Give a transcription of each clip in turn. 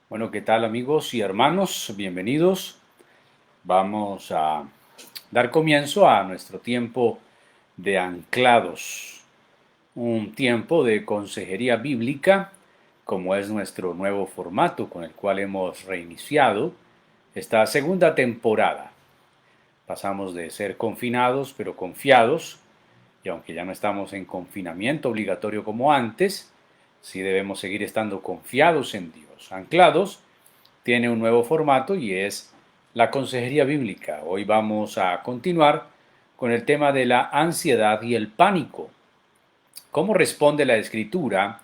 Bueno, ¿qué tal amigos y hermanos? Bienvenidos. Vamos a dar comienzo a nuestro tiempo de anclados, un tiempo de consejería bíblica, como es nuestro nuevo formato con el cual hemos reiniciado esta segunda temporada. Pasamos de ser confinados pero confiados, y aunque ya no estamos en confinamiento obligatorio como antes, sí debemos seguir estando confiados en Dios, anclados. Tiene un nuevo formato y es la consejería bíblica. Hoy vamos a continuar con el tema de la ansiedad y el pánico. ¿Cómo responde la escritura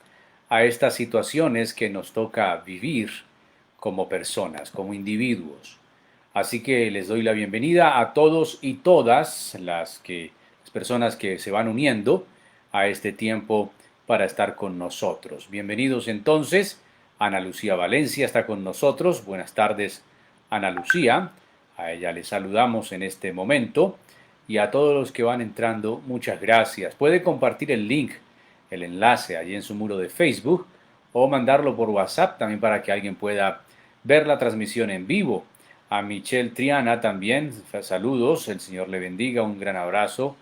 a estas situaciones que nos toca vivir como personas, como individuos? Así que les doy la bienvenida a todos y todas las personas que se van uniendo a este tiempo para estar con nosotros. Bienvenidos entonces. Ana Lucía Valencia está con nosotros. Buenas tardes, Ana Lucía. A ella le saludamos en este momento. Y a todos los que van entrando, muchas gracias. Puede compartir el link, el enlace allí en su muro de Facebook o mandarlo por WhatsApp también para que alguien pueda ver la transmisión en vivo. A Michelle Triana también, saludos, el Señor le bendiga, un gran abrazo.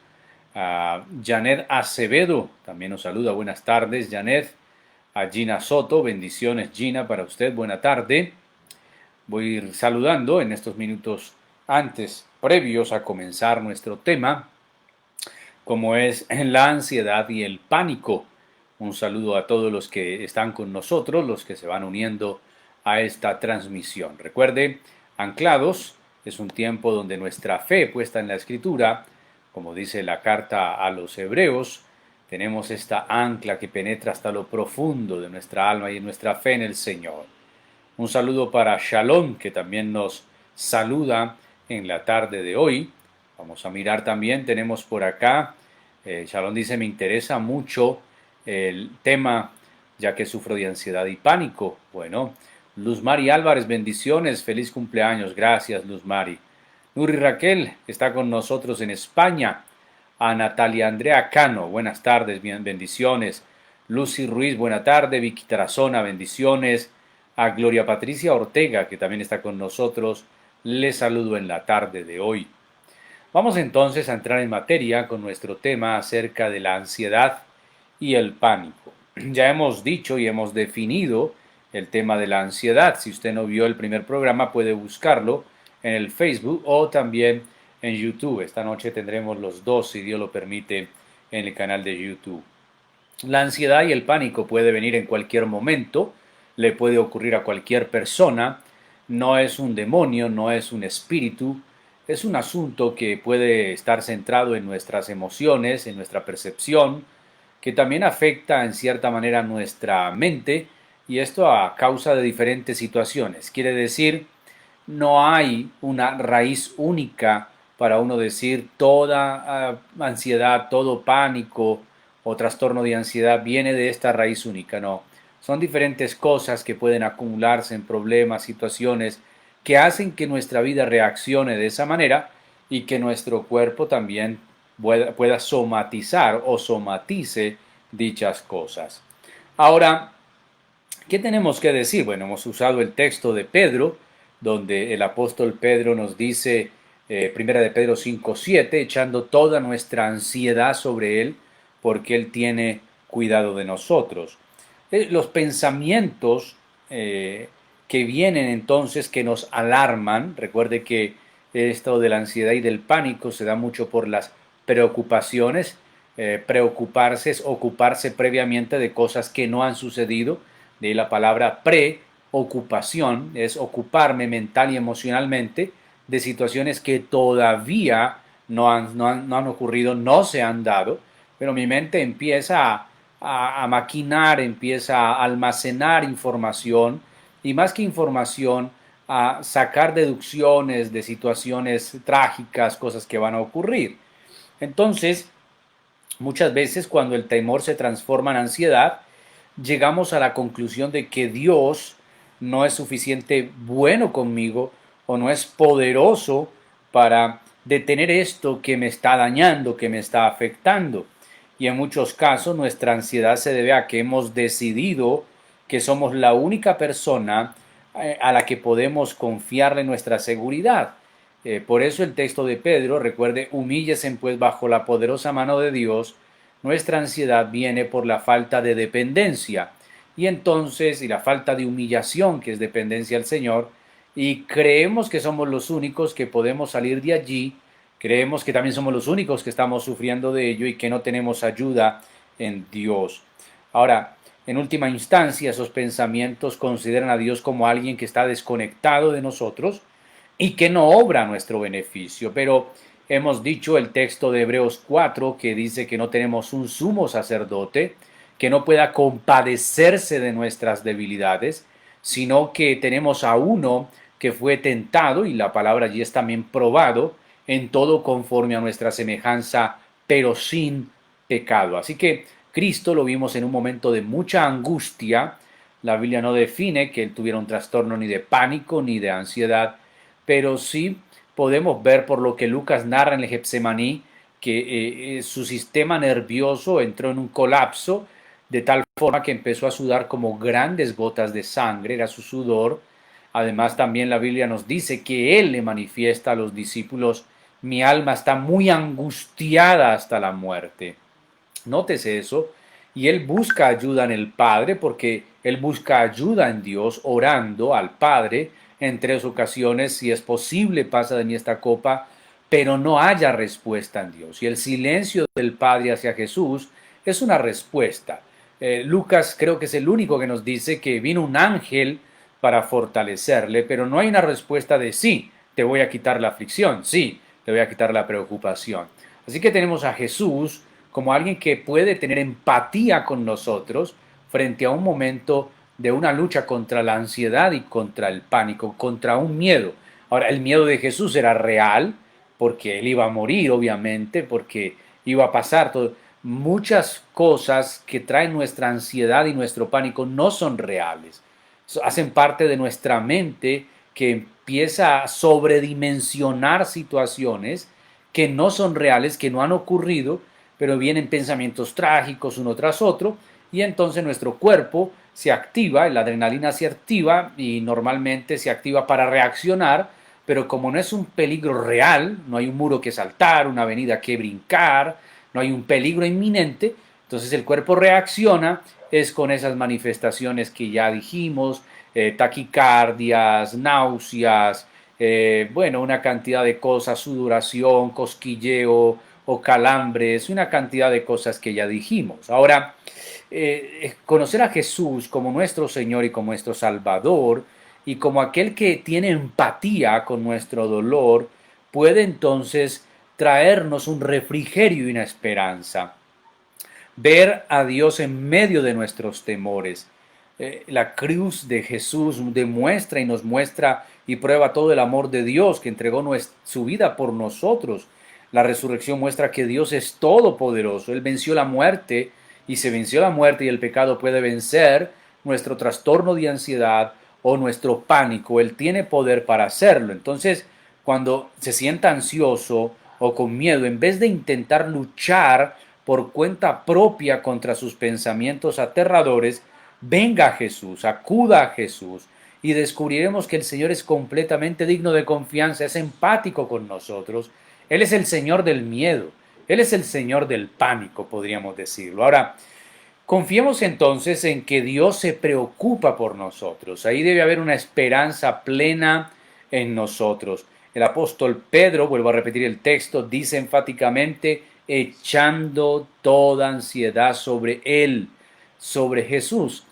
A Janet Acevedo también nos saluda, buenas tardes, Janet. A Gina Soto, bendiciones Gina para usted, buena tarde. Voy a ir saludando en estos minutos antes, previos a comenzar nuestro tema, como es la ansiedad y el pánico. Un saludo a todos los que están con nosotros, los que se van uniendo a esta transmisión. Recuerde, anclados es un tiempo donde nuestra fe puesta en la escritura, como dice la carta a los hebreos, tenemos esta ancla que penetra hasta lo profundo de nuestra alma y nuestra fe en el Señor. Un saludo para Shalom, que también nos saluda en la tarde de hoy. Vamos a mirar también, tenemos por acá, Shalom dice, me interesa mucho el tema, ya que sufro de ansiedad y pánico. Bueno, Luz Mari Álvarez, bendiciones, feliz cumpleaños, gracias Luz Mari. Nuri Raquel está con nosotros en España. A Natalia Andrea Cano, buenas tardes, bendiciones. Lucy Ruiz, buena tarde. Vicky Tarazona, bendiciones. A Gloria Patricia Ortega, que también está con nosotros, les saludo en la tarde de hoy. Vamos entonces a entrar en materia con nuestro tema acerca de la ansiedad y el pánico. Ya hemos dicho y hemos definido el tema de la ansiedad. Si usted no vio el primer programa, puede buscarlo en el Facebook o también en YouTube. Esta noche tendremos los dos, si Dios lo permite, en el canal de YouTube. La ansiedad y el pánico puede venir en cualquier momento, le puede ocurrir a cualquier persona, no es un demonio, no es un espíritu, es un asunto que puede estar centrado en nuestras emociones, en nuestra percepción, que también afecta en cierta manera nuestra mente, y esto a causa de diferentes situaciones. Quiere decir, no hay una raíz única para uno decir toda ansiedad, todo pánico o trastorno de ansiedad viene de esta raíz única, no. Son diferentes cosas que pueden acumularse en problemas, situaciones que hacen que nuestra vida reaccione de esa manera y que nuestro cuerpo también pueda somatizar o somatice dichas cosas. Ahora, ¿qué tenemos que decir? Bueno, hemos usado el texto de Pedro, donde el apóstol Pedro nos dice, primera de Pedro 5:7, echando toda nuestra ansiedad sobre él, porque él tiene cuidado de nosotros. Los pensamientos que vienen entonces, que nos alarman, recuerde que esto de la ansiedad y del pánico se da mucho por las preocupaciones. Preocuparse es ocuparse previamente de cosas que no han sucedido. De ahí la palabra preocupación, es ocuparme mental y emocionalmente de situaciones que todavía no han ocurrido, no se han dado, pero mi mente empieza a maquinar, empieza a almacenar información y más que información, a sacar deducciones de situaciones trágicas, cosas que van a ocurrir. Entonces, muchas veces cuando el temor se transforma en ansiedad, llegamos a la conclusión de que Dios no es suficiente bueno conmigo o no es poderoso para detener esto que me está dañando, que me está afectando. Y en muchos casos nuestra ansiedad se debe a que hemos decidido que somos la única persona a la que podemos confiarle nuestra seguridad. Por eso el texto de Pedro, recuerde, humíllesen pues bajo la poderosa mano de Dios. Nuestra ansiedad viene por la falta de dependencia y entonces, y la falta de humillación, que es dependencia al Señor, y creemos que somos los únicos que podemos salir de allí, creemos que también somos los únicos que estamos sufriendo de ello y que no tenemos ayuda en Dios. Ahora, en última instancia, esos pensamientos consideran a Dios como alguien que está desconectado de nosotros y que no obra a nuestro beneficio. Pero hemos dicho el texto de Hebreos 4 que dice que no tenemos un sumo sacerdote que no pueda compadecerse de nuestras debilidades, sino que tenemos a uno que fue tentado, y la palabra allí es también probado, en todo conforme a nuestra semejanza, pero sin pecado. Así que Cristo lo vimos en un momento de mucha angustia. La Biblia no define que él tuviera un trastorno ni de pánico ni de ansiedad, pero sí podemos ver por lo que Lucas narra en el Getsemaní que su sistema nervioso entró en un colapso de tal forma que empezó a sudar como grandes gotas de sangre, era su sudor. Además también la Biblia nos dice que él le manifiesta a los discípulos: mi alma está muy angustiada hasta la muerte. Nótese eso. Y él busca ayuda en el Padre, porque él busca ayuda en Dios, orando al Padre en 3 ocasiones: si es posible, pasa de mí esta copa, pero no haya respuesta en Dios. Y el silencio del Padre hacia Jesús es una respuesta. Lucas creo que es el único que nos dice que vino un ángel para fortalecerle, pero no hay una respuesta de sí, te voy a quitar la aflicción, sí, te voy a quitar la preocupación. Así que tenemos a Jesús como alguien que puede tener empatía con nosotros frente a un momento de una lucha contra la ansiedad y contra el pánico, contra un miedo. Ahora, el miedo de Jesús era real, porque él iba a morir, obviamente, porque iba a pasar todo. Muchas cosas que traen nuestra ansiedad y nuestro pánico no son reales. Hacen parte de nuestra mente, que empieza a sobredimensionar situaciones que no son reales, que no han ocurrido, pero vienen pensamientos trágicos uno tras otro, y entonces nuestro cuerpo se activa, la adrenalina se activa y normalmente se activa para reaccionar, pero como no es un peligro real, no hay un muro que saltar, una avenida que brincar, no hay un peligro inminente, entonces el cuerpo reacciona es con esas manifestaciones que ya dijimos, taquicardias, náuseas, bueno, una cantidad de cosas, sudoración, cosquilleo o calambres, una cantidad de cosas que ya dijimos. Ahora, conocer a Jesús como nuestro Señor y como nuestro Salvador y como aquel que tiene empatía con nuestro dolor, puede entonces traernos un refrigerio y una esperanza. Ver a Dios en medio de nuestros temores. La cruz de Jesús demuestra y nos muestra y prueba todo el amor de Dios, que entregó su vida por nosotros. La resurrección muestra que Dios es todopoderoso. Él venció la muerte, y se venció la muerte y el pecado puede vencer nuestro trastorno de ansiedad o nuestro pánico. Él tiene poder para hacerlo. Entonces, cuando se sienta ansioso o con miedo, en vez de intentar luchar por cuenta propia contra sus pensamientos aterradores, venga a Jesús, acuda a Jesús, y descubriremos que el Señor es completamente digno de confianza, es empático con nosotros. Él es el Señor del miedo, Él es el Señor del pánico, podríamos decirlo. Ahora, confiemos entonces en que Dios se preocupa por nosotros. Ahí debe haber una esperanza plena en nosotros. El apóstol Pedro, vuelvo a repetir el texto, dice enfáticamente: echando toda ansiedad sobre Él, sobre Jesús.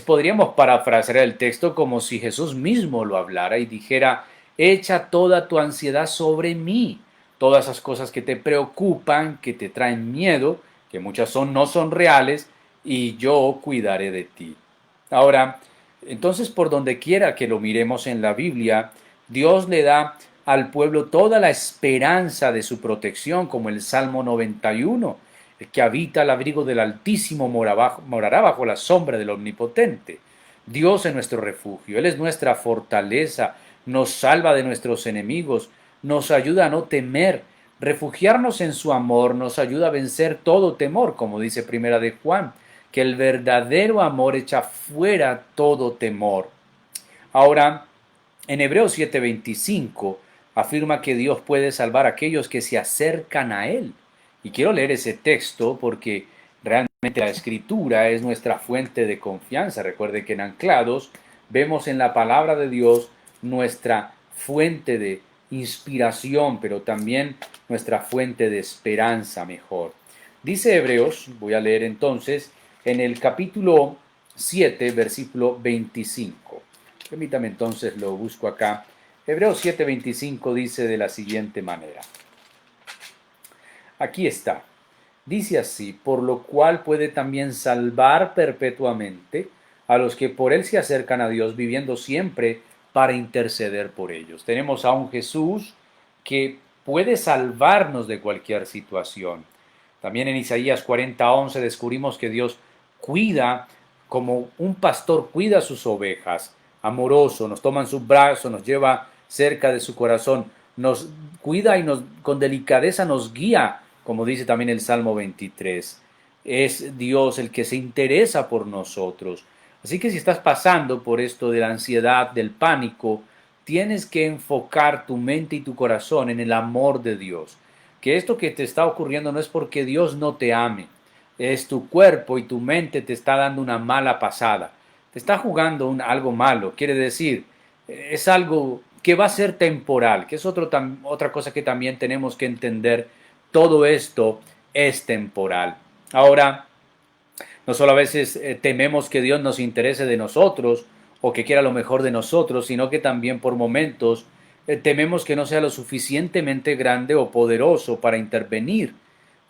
Podríamos parafrasear el texto como si Jesús mismo lo hablara y dijera: echa toda tu ansiedad sobre mí. Todas esas cosas que te preocupan, que te traen miedo, que muchas no son reales, y yo cuidaré de ti. Ahora, entonces, por donde quiera que lo miremos en la Biblia, Dios le da al pueblo toda la esperanza de su protección, como el Salmo 91: el que habita al abrigo del Altísimo morará bajo la sombra del Omnipotente. Dios es nuestro refugio, Él es nuestra fortaleza, nos salva de nuestros enemigos, nos ayuda a no temer. Refugiarnos en su amor nos ayuda a vencer todo temor, como dice Primera de Juan, que el verdadero amor echa fuera todo temor. Ahora, en Hebreos 7:25 afirma que Dios puede salvar a aquellos que se acercan a Él. Y quiero leer ese texto porque realmente la Escritura es nuestra fuente de confianza. Recuerde que en Anclados vemos en la palabra de Dios nuestra fuente de inspiración, pero también nuestra fuente de esperanza mejor. Dice Hebreos, voy a leer entonces, en el capítulo 7, versículo 25. Permítame entonces, lo busco acá. Hebreos 7:25 dice de la siguiente manera. Aquí está. Dice así: por lo cual puede también salvar perpetuamente a los que por él se acercan a Dios, viviendo siempre para interceder por ellos. Tenemos a un Jesús que puede salvarnos de cualquier situación. También en Isaías 40:11 descubrimos que Dios cuida como un pastor cuida a sus ovejas, amoroso, nos toma en su brazo, nos lleva cerca de su corazón, nos cuida y con delicadeza nos guía, como dice también el Salmo 23. Es Dios el que se interesa por nosotros. Así que si estás pasando por esto de la ansiedad, del pánico, tienes que enfocar tu mente y tu corazón en el amor de Dios. Que esto que te está ocurriendo no es porque Dios no te ame, es tu cuerpo y tu mente te está dando una mala pasada, te está jugando algo malo, quiere decir, es algo que va a ser temporal, que es otra cosa que también tenemos que entender. Todo esto es temporal. Ahora, no solo a veces tememos que Dios nos interese de nosotros o que quiera lo mejor de nosotros, sino que también por momentos tememos que no sea lo suficientemente grande o poderoso para intervenir.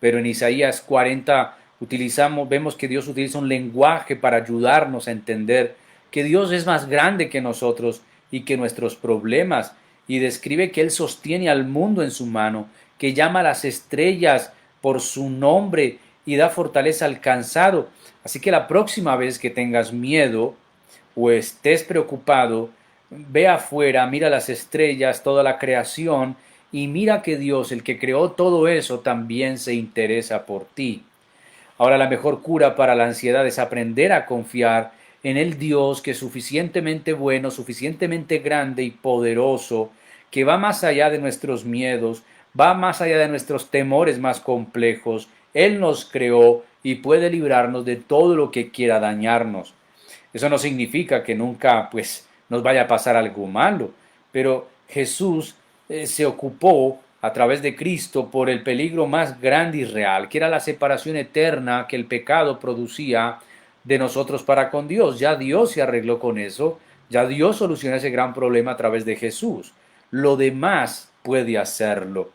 Pero en Isaías 40 vemos que Dios utiliza un lenguaje para ayudarnos a entender que Dios es más grande que nosotros y que nuestros problemas, y describe que Él sostiene al mundo en su mano, que llama a las estrellas por su nombre y da fortaleza al cansado. Así que la próxima vez que tengas miedo o estés preocupado, ve afuera, mira las estrellas, toda la creación, y mira que Dios, el que creó todo eso, también se interesa por ti. Ahora, la mejor cura para la ansiedad es aprender a confiar en el Dios que es suficientemente bueno, suficientemente grande y poderoso, que va más allá de nuestros miedos, va más allá de nuestros temores más complejos. Él nos creó y puede librarnos de todo lo que quiera dañarnos. Eso no significa que nunca pues nos vaya a pasar algo malo, pero Jesús se ocupó a través de Cristo por el peligro más grande y real, que era la separación eterna que el pecado producía de nosotros para con Dios. Ya Dios se arregló con eso, ya Dios solucionó ese gran problema a través de Jesús. Lo demás puede hacerlo.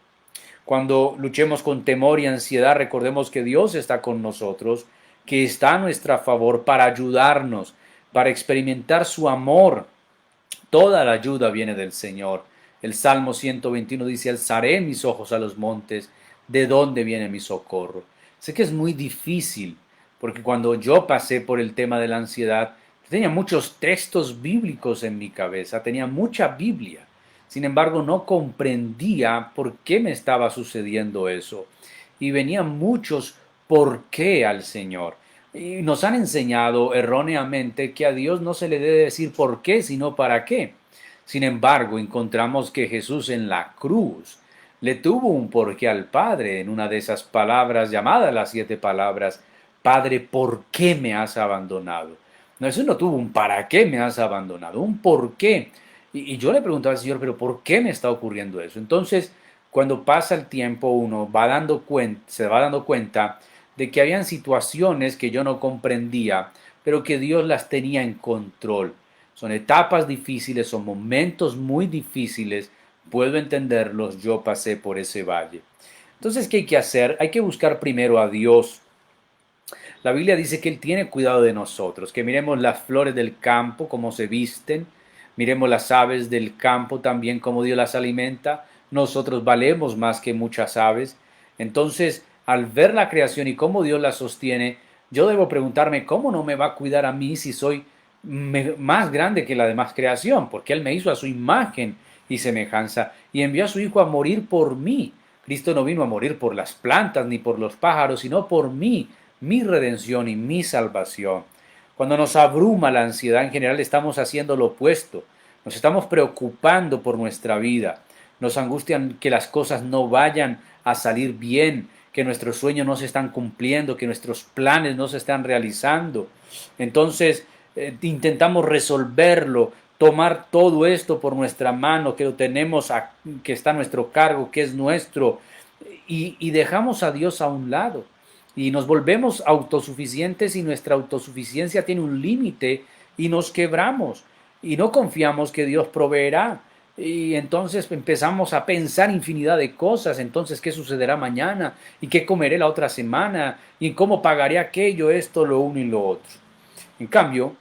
Cuando luchemos con temor y ansiedad, recordemos que Dios está con nosotros, que está a nuestro favor para ayudarnos, para experimentar su amor. Toda la ayuda viene del Señor. El Salmo 121 dice: alzaré mis ojos a los montes, ¿de dónde viene mi socorro? Sé que es muy difícil, porque cuando yo pasé por el tema de la ansiedad, tenía muchos textos bíblicos en mi cabeza, tenía mucha Biblia. Sin embargo, no comprendía por qué me estaba sucediendo eso. Y venían muchos por qué al Señor. Y nos han enseñado erróneamente que a Dios no se le debe decir por qué, sino para qué. Sin embargo, encontramos que Jesús en la cruz le tuvo un porqué al Padre en una de esas palabras llamadas las 7 palabras: Padre, ¿por qué me has abandonado? No, eso no tuvo un para qué me has abandonado, un por qué. Y yo le preguntaba al Señor, pero ¿por qué me está ocurriendo eso? Entonces, cuando pasa el tiempo, uno se va dando cuenta de que habían situaciones que yo no comprendía, pero que Dios las tenía en control. Son etapas difíciles, son momentos muy difíciles, puedo entenderlos, yo pasé por ese valle. Entonces, ¿qué hay que hacer? Hay que buscar primero a Dios. La Biblia dice que Él tiene cuidado de nosotros, que miremos las flores del campo, cómo se visten, miremos las aves del campo también, cómo Dios las alimenta. Nosotros valemos más que muchas aves. Entonces, al ver la creación y cómo Dios la sostiene, yo debo preguntarme, ¿cómo no me va a cuidar a mí si soy más grande que la demás creación? Porque Él me hizo a su imagen y semejanza y envió a su Hijo a morir por mí. Cristo no vino a morir por las plantas ni por los pájaros, sino por mí, mi redención y mi salvación. Cuando nos abruma la ansiedad, en general estamos haciendo lo opuesto. Nos estamos preocupando por nuestra vida. Nos angustian que las cosas no vayan a salir bien, que nuestros sueños no se están cumpliendo, que nuestros planes no se están realizando. Entonces, intentamos resolverlo, tomar todo esto por nuestra mano, que lo tenemos, que está a nuestro cargo, que es nuestro, y dejamos a Dios a un lado. Y nos volvemos autosuficientes y nuestra autosuficiencia tiene un límite y nos quebramos y no confiamos que Dios proveerá. Y entonces empezamos a pensar infinidad de cosas. Entonces, ¿qué sucederá mañana? ¿Y qué comeré la otra semana? ¿Y cómo pagaré aquello, esto, lo uno y lo otro? En cambio,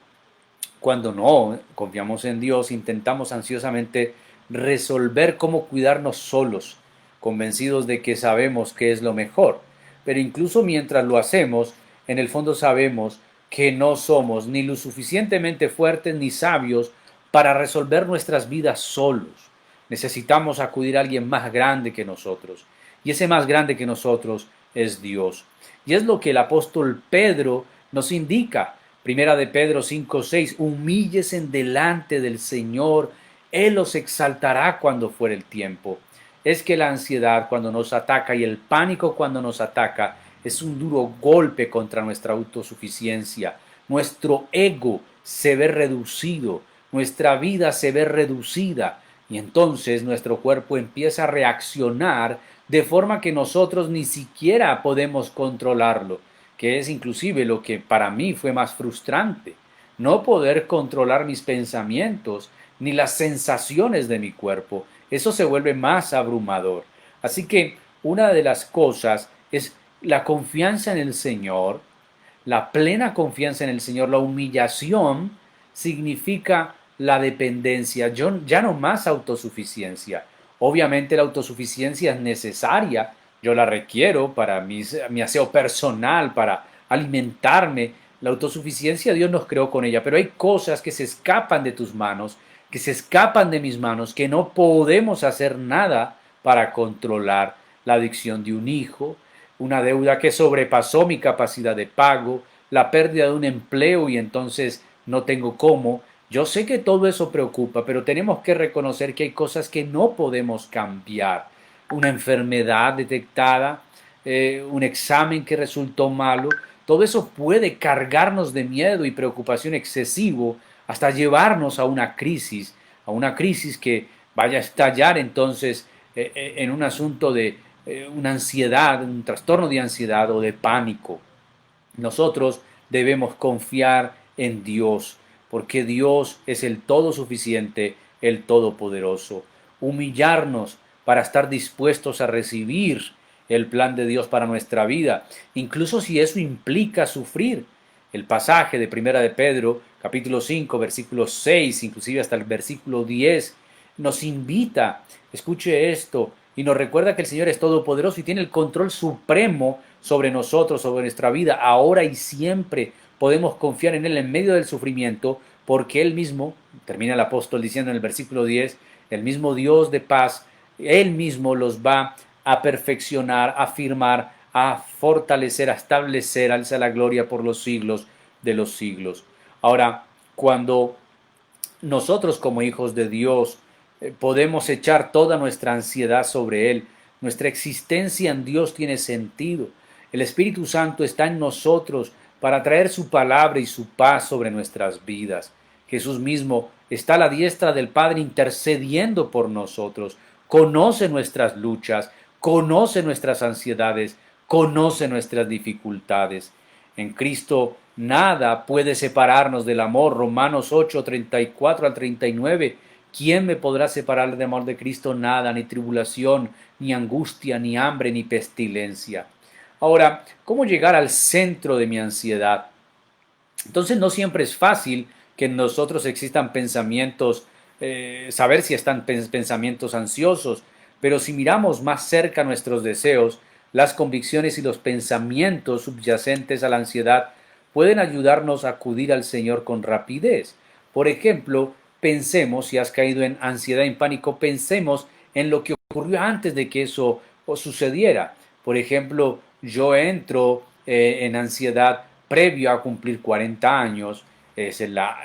cuando no confiamos en Dios, intentamos ansiosamente resolver cómo cuidarnos solos, convencidos de que sabemos qué es lo mejor. Pero incluso mientras lo hacemos, en el fondo sabemos que no somos ni lo suficientemente fuertes ni sabios para resolver nuestras vidas solos. Necesitamos acudir a alguien más grande que nosotros. Y ese más grande que nosotros es Dios. Y es lo que el apóstol Pedro nos indica. Primera de Pedro 5:6, humíllese delante del Señor, Él los exaltará cuando fuere el tiempo. Es que la ansiedad cuando nos ataca y el pánico cuando nos ataca es un duro golpe contra nuestra autosuficiencia. Nuestro ego se ve reducido, nuestra vida se ve reducida y entonces nuestro cuerpo empieza a reaccionar de forma que nosotros ni siquiera podemos controlarlo, que es inclusive lo que para mí fue más frustrante, no poder controlar mis pensamientos ni las sensaciones de mi cuerpo. Eso se vuelve más abrumador. Así que una de las cosas es la confianza en el Señor, la plena confianza en el Señor, la humillación significa la dependencia, ya no más autosuficiencia. Obviamente la autosuficiencia es necesaria, yo la requiero para mi aseo personal, para alimentarme. La autosuficiencia Dios nos creó con ella, pero hay cosas que se escapan de tus manos, que se escapan de mis manos, que no podemos hacer nada para controlar. La adicción de un hijo, una deuda que sobrepasó mi capacidad de pago, la pérdida de un empleo y entonces no tengo cómo. Yo sé que todo eso preocupa, pero tenemos que reconocer que hay cosas que no podemos cambiar. Una enfermedad detectada, un examen que resultó malo, todo eso puede cargarnos de miedo y preocupación excesivo hasta llevarnos a una crisis que vaya a estallar entonces en un asunto de una ansiedad, un trastorno de ansiedad o de pánico. Nosotros debemos confiar en Dios, porque Dios es el todo suficiente, el todopoderoso. Humillarnos para estar dispuestos a recibir el plan de Dios para nuestra vida, incluso si eso implica sufrir. El pasaje de Primera de Pedro, capítulo 5, versículo 6, inclusive hasta el versículo 10, nos invita, escuche esto, y nos recuerda que el Señor es todopoderoso y tiene el control supremo sobre nosotros, sobre nuestra vida, ahora y siempre. Podemos confiar en Él en medio del sufrimiento, porque Él mismo, termina el apóstol diciendo en el versículo 10, el mismo Dios de paz, Él mismo los va a perfeccionar, a afirmar, a fortalecer, a establecer, alza la gloria por los siglos de los siglos. Ahora, cuando nosotros como hijos de Dios podemos echar toda nuestra ansiedad sobre Él, nuestra existencia en Dios tiene sentido. El Espíritu Santo está en nosotros para traer su palabra y su paz sobre nuestras vidas. Jesús mismo está a la diestra del Padre intercediendo por nosotros. Conoce nuestras luchas, conoce nuestras ansiedades, conoce nuestras dificultades. En Cristo nada puede separarnos del amor. Romanos 8, 34 al 39. ¿Quién me podrá separar del amor de Cristo? Nada, ni tribulación, ni angustia, ni hambre, ni pestilencia. Ahora, ¿cómo llegar al centro de mi ansiedad? Entonces no siempre es fácil que en nosotros existan pensamientos, saber si están pensamientos ansiosos, pero si miramos más cerca nuestros deseos, las convicciones y los pensamientos subyacentes a la ansiedad pueden ayudarnos a acudir al Señor con rapidez. Por ejemplo, pensemos, si has caído en ansiedad y pánico, pensemos en lo que ocurrió antes de que eso sucediera. Por ejemplo, yo entro en ansiedad previo a cumplir 40 años, es la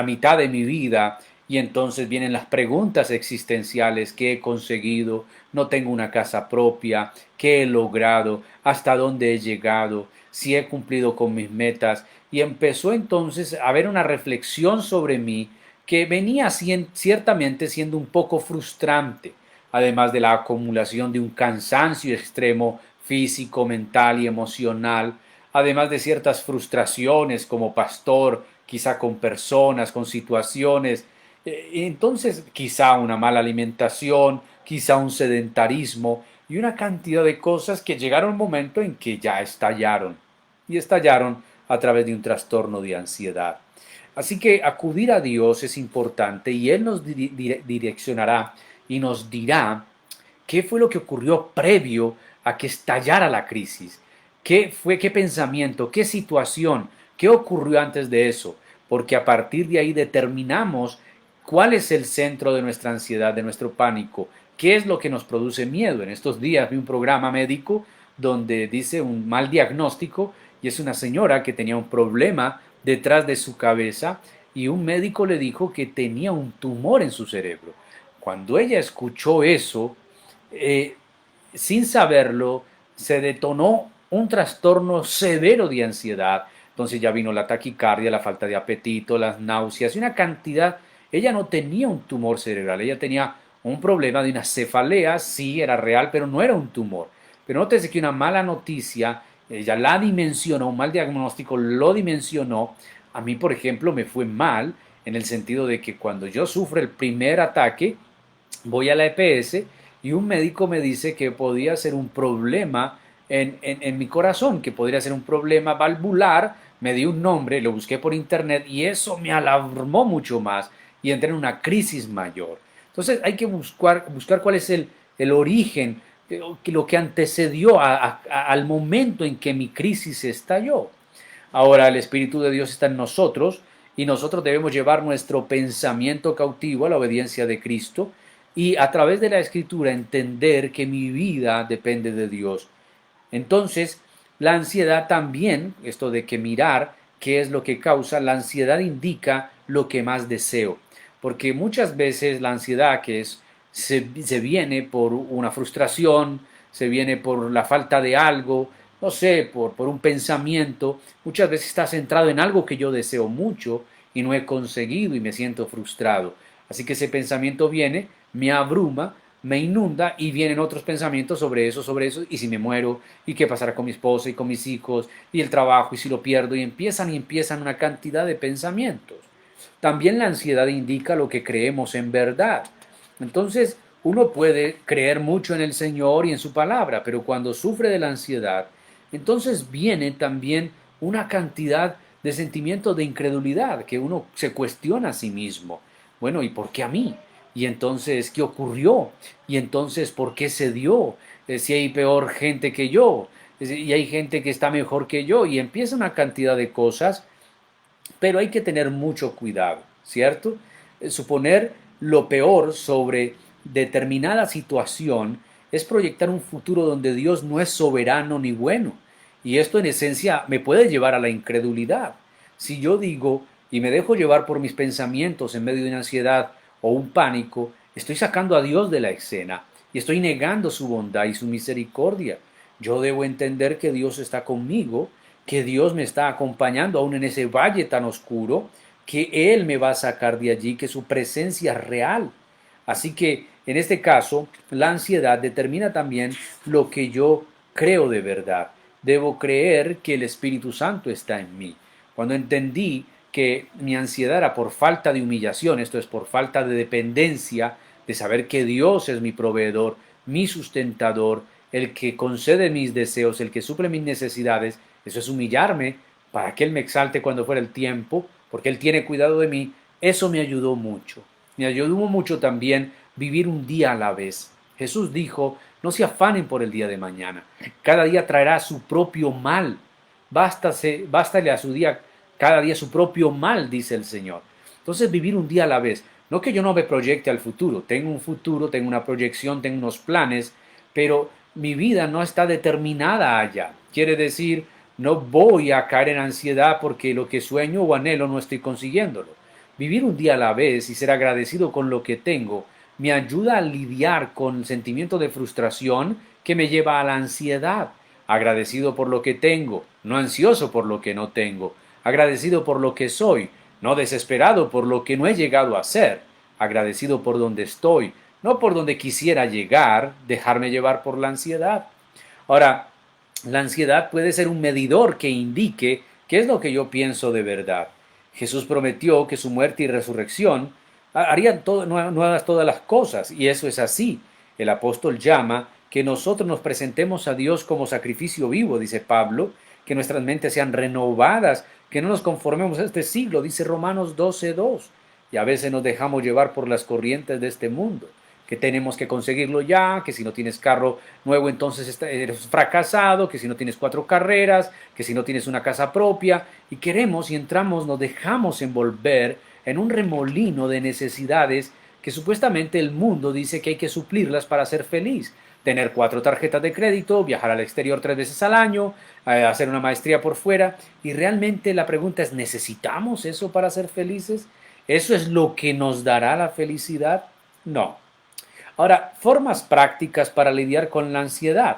mitad de mi vida, y entonces vienen las preguntas existenciales: ¿qué he conseguido? No tengo una casa propia. ¿Qué he logrado? ¿Hasta dónde he llegado? ¿Si he cumplido con mis metas? Y empezó entonces a haber una reflexión sobre mí que venía ciertamente siendo un poco frustrante, además de la acumulación de un cansancio extremo físico, mental y emocional, además de ciertas frustraciones como pastor, quizá con personas, con situaciones. Entonces, quizá una mala alimentación, quizá un sedentarismo y una cantidad de cosas que llegaron un momento en que ya estallaron. Y estallaron a través de un trastorno de ansiedad. Así que acudir a Dios es importante y Él nos direccionará y nos dirá qué fue lo que ocurrió previo a que estallara la crisis. ¿Qué fue, qué pensamiento, qué situación, qué ocurrió antes de eso? Porque a partir de ahí determinamos cuál es el centro de nuestra ansiedad, de nuestro pánico, qué es lo que nos produce miedo. En estos días vi un programa médico donde dice un mal diagnóstico y es una señora que tenía un problema detrás de su cabeza y un médico le dijo que tenía un tumor en su cerebro. Cuando ella escuchó eso, eh, sin saberlo, se detonó un trastorno severo de ansiedad. Entonces ya vino la taquicardia, la falta de apetito, las náuseas y una cantidad. Ella no tenía un tumor cerebral, ella tenía un problema de una cefalea, sí, era real, pero no era un tumor. Pero nótese que una mala noticia, ella la dimensionó, un mal diagnóstico lo dimensionó. A mí, por ejemplo, me fue mal en el sentido de que cuando yo sufro el primer ataque, voy a la EPS y un médico me dice que podía ser un problema en mi corazón, que podría ser un problema valvular. Me dio un nombre, lo busqué por internet y eso me alarmó mucho más y entré en una crisis mayor. Entonces hay que buscar cuál es el origen, lo que antecedió al momento en que mi crisis estalló. Ahora el Espíritu de Dios está en nosotros y nosotros debemos llevar nuestro pensamiento cautivo a la obediencia de Cristo y a través de la Escritura entender que mi vida depende de Dios. Entonces, la ansiedad también, esto de que mirar qué es lo que causa, la ansiedad indica lo que más deseo, porque muchas veces la ansiedad se viene por una frustración, se viene por la falta de algo, no sé, por un pensamiento, muchas veces está centrado en algo que yo deseo mucho y no he conseguido y me siento frustrado. Así que ese pensamiento viene, me abruma, me inunda y vienen otros pensamientos sobre eso, y si me muero, y qué pasará con mi esposa y con mis hijos, y el trabajo, y si lo pierdo, y empiezan una cantidad de pensamientos. También la ansiedad indica lo que creemos en verdad. Entonces, uno puede creer mucho en el Señor y en su palabra, pero cuando sufre de la ansiedad, entonces viene también una cantidad de sentimientos de incredulidad, que uno se cuestiona a sí mismo. Bueno, ¿y por qué a mí? Y entonces, ¿qué ocurrió? Y entonces, ¿por qué se dio? Si hay peor gente que yo, y hay gente que está mejor que yo, y empieza una cantidad de cosas, pero hay que tener mucho cuidado, ¿cierto? Suponer lo peor sobre determinada situación es proyectar un futuro donde Dios no es soberano ni bueno. Y esto en esencia me puede llevar a la incredulidad. Si yo digo y me dejo llevar por mis pensamientos en medio de una ansiedad o un pánico, estoy sacando a Dios de la escena y estoy negando su bondad y su misericordia. Yo debo entender que Dios está conmigo, que Dios me está acompañando aún en ese valle tan oscuro, que Él me va a sacar de allí, que su presencia es real. Así que en este caso, la ansiedad determina también lo que yo creo de verdad. Debo creer que el Espíritu Santo está en mí. Cuando entendí que mi ansiedad era por falta de humillación, esto es por falta de dependencia, de saber que Dios es mi proveedor, mi sustentador, el que concede mis deseos, el que suple mis necesidades, eso es humillarme para que Él me exalte cuando fuera el tiempo, porque Él tiene cuidado de mí. Eso me ayudó mucho. Me ayudó mucho también vivir un día a la vez. Jesús dijo, no se afanen por el día de mañana. Cada día traerá su propio mal. Bástale a su día, cada día su propio mal, dice el Señor. Entonces vivir un día a la vez. No que yo no me proyecte al futuro. Tengo un futuro, tengo una proyección, tengo unos planes, pero mi vida no está determinada allá. Quiere decir, no voy a caer en ansiedad porque lo que sueño o anhelo no estoy consiguiéndolo. vivir un día a la vez y ser agradecido con lo que tengo me ayuda a lidiar con el sentimiento de frustración que me lleva a la ansiedad. Agradecido por lo que tengo, no ansioso por lo que no tengo. Agradecido por lo que soy, no desesperado por lo que no he llegado a ser. Agradecido por donde estoy, no por donde quisiera llegar, dejarme llevar por la ansiedad. Ahora, la ansiedad puede ser un medidor que indique qué es lo que yo pienso de verdad. Jesús prometió que su muerte y resurrección harían nuevas todas las cosas, y eso es así. El apóstol llama que nosotros nos presentemos a Dios como sacrificio vivo, dice Pablo, que nuestras mentes sean renovadas, que no nos conformemos a este siglo, dice Romanos 12:2, y a veces nos dejamos llevar por las corrientes de este mundo, que tenemos que conseguirlo ya, que si no tienes carro nuevo entonces eres fracasado, que si no tienes 4 carreras, que si no tienes una casa propia, y queremos y entramos, nos dejamos envolver en un remolino de necesidades que supuestamente el mundo dice que hay que suplirlas para ser feliz. Tener 4 tarjetas de crédito, viajar al exterior 3 veces al año, hacer una maestría por fuera, y realmente la pregunta es, ¿necesitamos eso para ser felices? ¿Eso es lo que nos dará la felicidad? No. Ahora, formas prácticas para lidiar con la ansiedad.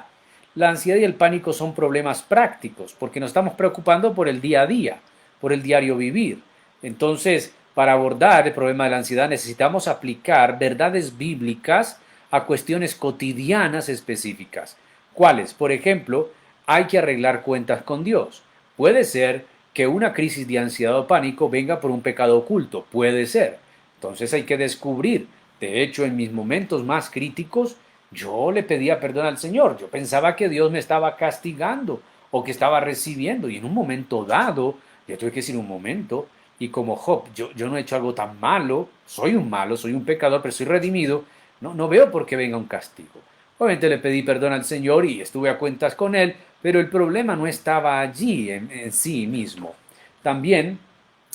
La ansiedad y el pánico son problemas prácticos porque nos estamos preocupando por el día a día, por el diario vivir. Entonces, para abordar el problema de la ansiedad necesitamos aplicar verdades bíblicas a cuestiones cotidianas específicas. ¿Cuáles? Por ejemplo, hay que arreglar cuentas con Dios. Puede ser que una crisis de ansiedad o pánico venga por un pecado oculto, puede ser. Entonces hay que descubrir. De hecho, en mis momentos más críticos, yo le pedía perdón al Señor. Yo pensaba que Dios me estaba castigando o que estaba recibiendo. Y en un momento dado, yo tuve que decir un momento, y como Job, yo no he hecho algo tan malo, soy un pecador, pero soy redimido, no veo por qué venga un castigo. Obviamente le pedí perdón al Señor y estuve a cuentas con Él, pero el problema no estaba allí en sí mismo. También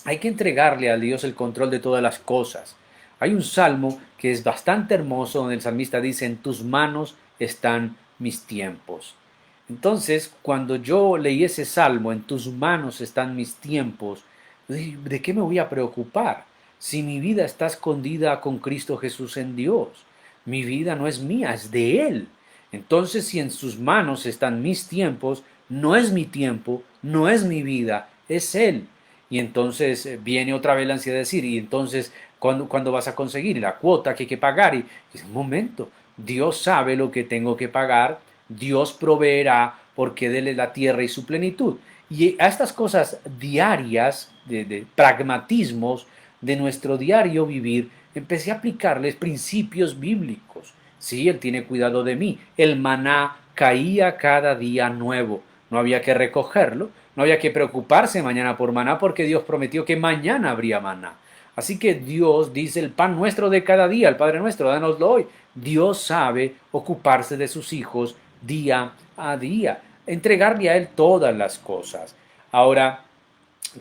hay que entregarle a Dios el control de todas las cosas. Hay un salmo que es bastante hermoso donde el salmista dice, en tus manos están mis tiempos. Entonces, cuando yo leí ese salmo, en tus manos están mis tiempos, ¿de qué me voy a preocupar? Si mi vida está escondida con Cristo Jesús en Dios, mi vida no es mía, es de Él. Entonces, si en sus manos están mis tiempos, no es mi tiempo, no es mi vida, es Él. Y entonces viene otra vez la ansiedad de decir, y entonces, ¿cuándo vas a conseguir la cuota que hay que pagar? Y es un momento, Dios sabe lo que tengo que pagar, Dios proveerá porque déle la tierra y su plenitud. Y a estas cosas diarias, de pragmatismos de nuestro diario vivir, empecé a aplicarles principios bíblicos. Sí, Él tiene cuidado de mí. El maná caía cada día nuevo. No había que recogerlo, no había que preocuparse mañana por maná porque Dios prometió que mañana habría maná. Así que Dios dice, el pan nuestro de cada día, el Padre nuestro, dánoslo hoy. Dios sabe ocuparse de sus hijos día a día, entregarle a Él todas las cosas. Ahora,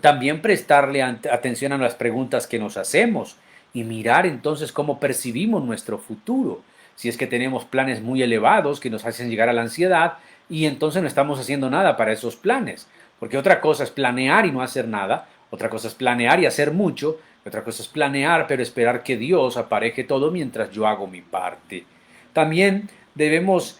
también prestarle atención a las preguntas que nos hacemos y mirar entonces cómo percibimos nuestro futuro. Si es que tenemos planes muy elevados que nos hacen llegar a la ansiedad y entonces no estamos haciendo nada para esos planes. Porque otra cosa es planear y no hacer nada, otra cosa es planear y hacer mucho, y otra cosa es planear pero esperar que Dios apareje todo mientras yo hago mi parte. También debemos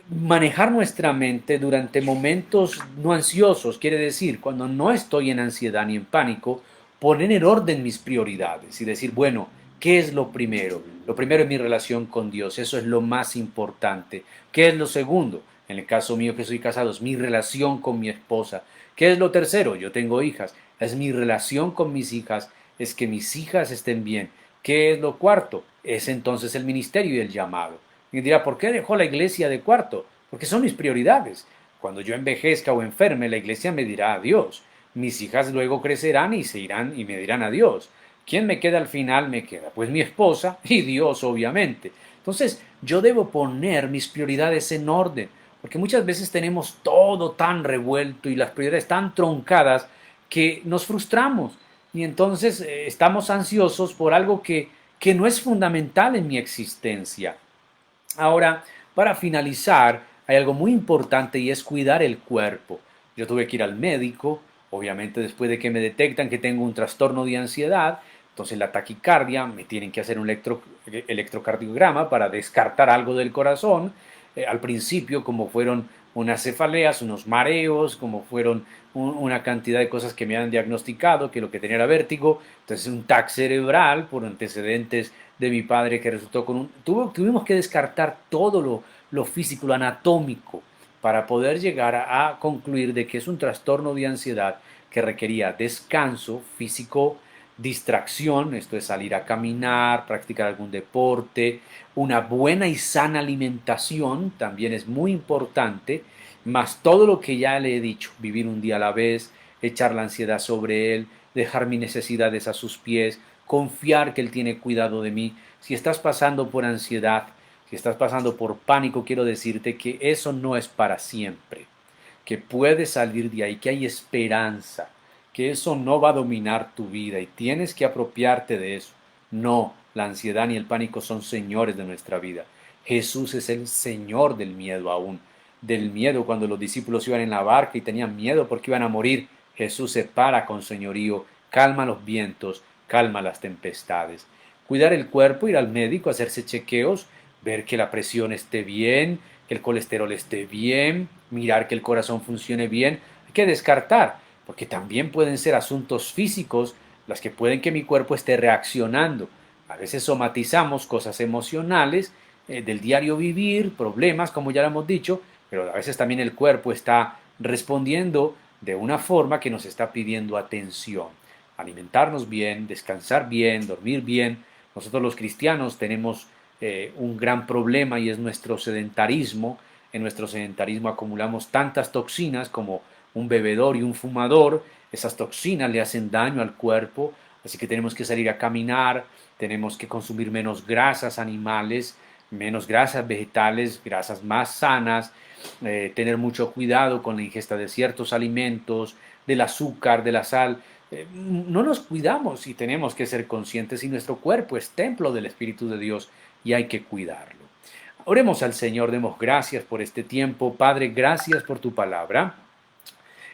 manejar nuestra mente durante momentos no ansiosos, quiere decir, cuando no estoy en ansiedad ni en pánico, poner en orden mis prioridades y decir, bueno, ¿qué es lo primero? Lo primero es mi relación con Dios, eso es lo más importante. ¿Qué es lo segundo? En el caso mío que soy casado, es mi relación con mi esposa. ¿Qué es lo tercero? Yo tengo hijas, es mi relación con mis hijas, es que mis hijas estén bien. ¿Qué es lo cuarto? Es entonces el ministerio y el llamado. Y dirá, ¿por qué dejó la iglesia de cuarto? Porque son mis prioridades. Cuando yo envejezca o enferme, la iglesia me dirá adiós. Mis hijas luego crecerán y se irán y me dirán adiós. ¿Quién me queda al final? Me queda pues mi esposa y Dios, obviamente. Entonces, yo debo poner mis prioridades en orden, porque muchas veces tenemos todo tan revuelto y las prioridades tan troncadas que nos frustramos y entonces estamos ansiosos por algo que no es fundamental en mi existencia. Ahora, para finalizar, hay algo muy importante y es cuidar el cuerpo. Yo tuve que ir al médico, Obviamente después de que me detectan que tengo un trastorno de ansiedad, entonces la taquicardia, me tienen que hacer un electrocardiograma para descartar algo del corazón. Al principio, como fueron unas cefaleas, unos mareos, como fueron una cantidad de cosas que me han diagnosticado, que lo que tenía era vértigo, entonces un TAC cerebral por antecedentes de mi padre que resultó con un... Tuvimos que descartar todo lo físico, lo anatómico, para poder llegar a concluir de que es un trastorno de ansiedad que requería descanso físico, distracción, esto es salir a caminar, practicar algún deporte, una buena y sana alimentación también es muy importante, más todo lo que ya le he dicho, vivir un día a la vez, echar la ansiedad sobre él, dejar mis necesidades a sus pies, confiar que él tiene cuidado de mí. Si estás pasando por ansiedad, si estás pasando por pánico, quiero decirte que eso no es para siempre, que puedes salir de ahí, que hay esperanza, que eso no va a dominar tu vida y tienes que apropiarte de eso. No, la ansiedad ni el pánico son señores de nuestra vida. Jesús es el Señor del miedo aún. Del miedo cuando los discípulos iban en la barca y tenían miedo porque iban a morir. Jesús se para con señorío, calma los vientos, calma las tempestades. Cuidar el cuerpo, ir al médico, hacerse chequeos, ver que la presión esté bien, que el colesterol esté bien, mirar que el corazón funcione bien. Hay que descartar, porque también pueden ser asuntos físicos las que pueden que mi cuerpo esté reaccionando. A veces somatizamos cosas emocionales del diario vivir, problemas, como ya lo hemos dicho, pero a veces también el cuerpo está respondiendo de una forma que nos está pidiendo atención. Alimentarnos bien, descansar bien, dormir bien. Nosotros los cristianos tenemos un gran problema y es nuestro sedentarismo. En nuestro sedentarismo acumulamos tantas toxinas como un bebedor y un fumador. Esas toxinas le hacen daño al cuerpo, así que tenemos que salir a caminar, tenemos que consumir menos grasas animales, menos grasas vegetales, grasas más sanas, tener mucho cuidado con la ingesta de ciertos alimentos, del azúcar, de la sal. No nos cuidamos y tenemos que ser conscientes y nuestro cuerpo es templo del Espíritu de Dios y hay que cuidarlo. Oremos al Señor, demos gracias por este tiempo. Padre, gracias por tu palabra.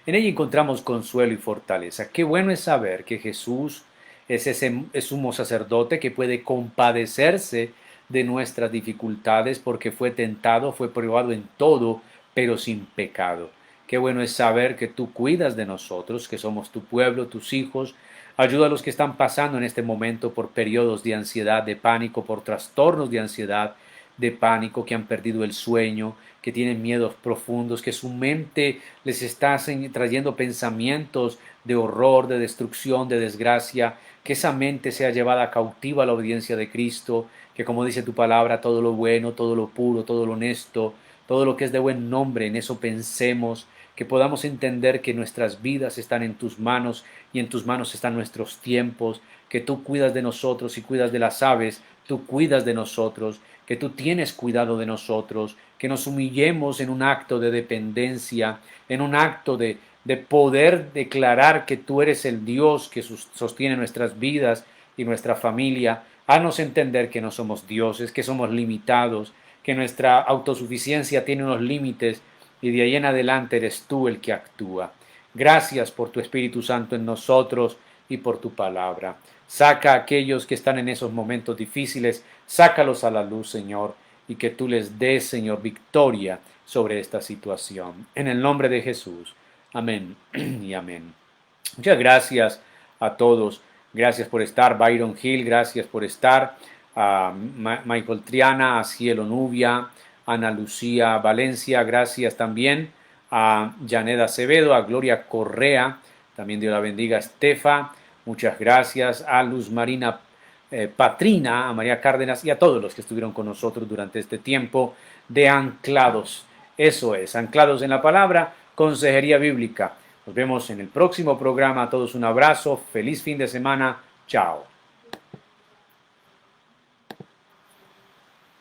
En ella encontramos consuelo y fortaleza. Qué bueno es saber que Jesús es ese sumo sacerdote que puede compadecerse de nuestras dificultades porque fue tentado, fue probado en todo, pero sin pecado. Qué bueno es saber que tú cuidas de nosotros, que somos tu pueblo, tus hijos. Ayuda a los que están pasando en este momento por periodos de ansiedad, de pánico, por trastornos de ansiedad, de pánico, que han perdido el sueño, que tienen miedos profundos, que su mente les está trayendo pensamientos de horror, de destrucción, de desgracia, que esa mente sea llevada cautiva a la obediencia de Cristo, que como dice tu palabra, todo lo bueno, todo lo puro, todo lo honesto, todo lo que es de buen nombre, en eso pensemos, que podamos entender que nuestras vidas están en tus manos y en tus manos están nuestros tiempos, que tú cuidas de nosotros y cuidas de las aves, tú cuidas de nosotros, que tú tienes cuidado de nosotros, que nos humillemos en un acto de dependencia, en un acto de poder declarar que tú eres el Dios que sostiene nuestras vidas y nuestra familia. Haznos entender que no somos dioses, que somos limitados, que nuestra autosuficiencia tiene unos límites y de ahí en adelante eres tú el que actúa. Gracias por tu Espíritu Santo en nosotros y por tu palabra. Saca a aquellos que están en esos momentos difíciles, sácalos a la luz, Señor, y que tú les des, Señor, victoria sobre esta situación. En el nombre de Jesús. Amén y amén. Muchas gracias a todos. Gracias por estar, Byron Hill, gracias por estar, a Michael Triana, a Cielo Nubia, Ana Lucía Valencia, gracias también, a Janet Acevedo, a Gloria Correa, también Dios la bendiga, a Estefa, muchas gracias, a Luz Marina Patrina, a María Cárdenas y a todos los que estuvieron con nosotros durante este tiempo de Anclados. Eso es, Anclados en la Palabra, Consejería Bíblica. Nos vemos en el próximo programa. A todos un abrazo. Feliz fin de semana. Chao.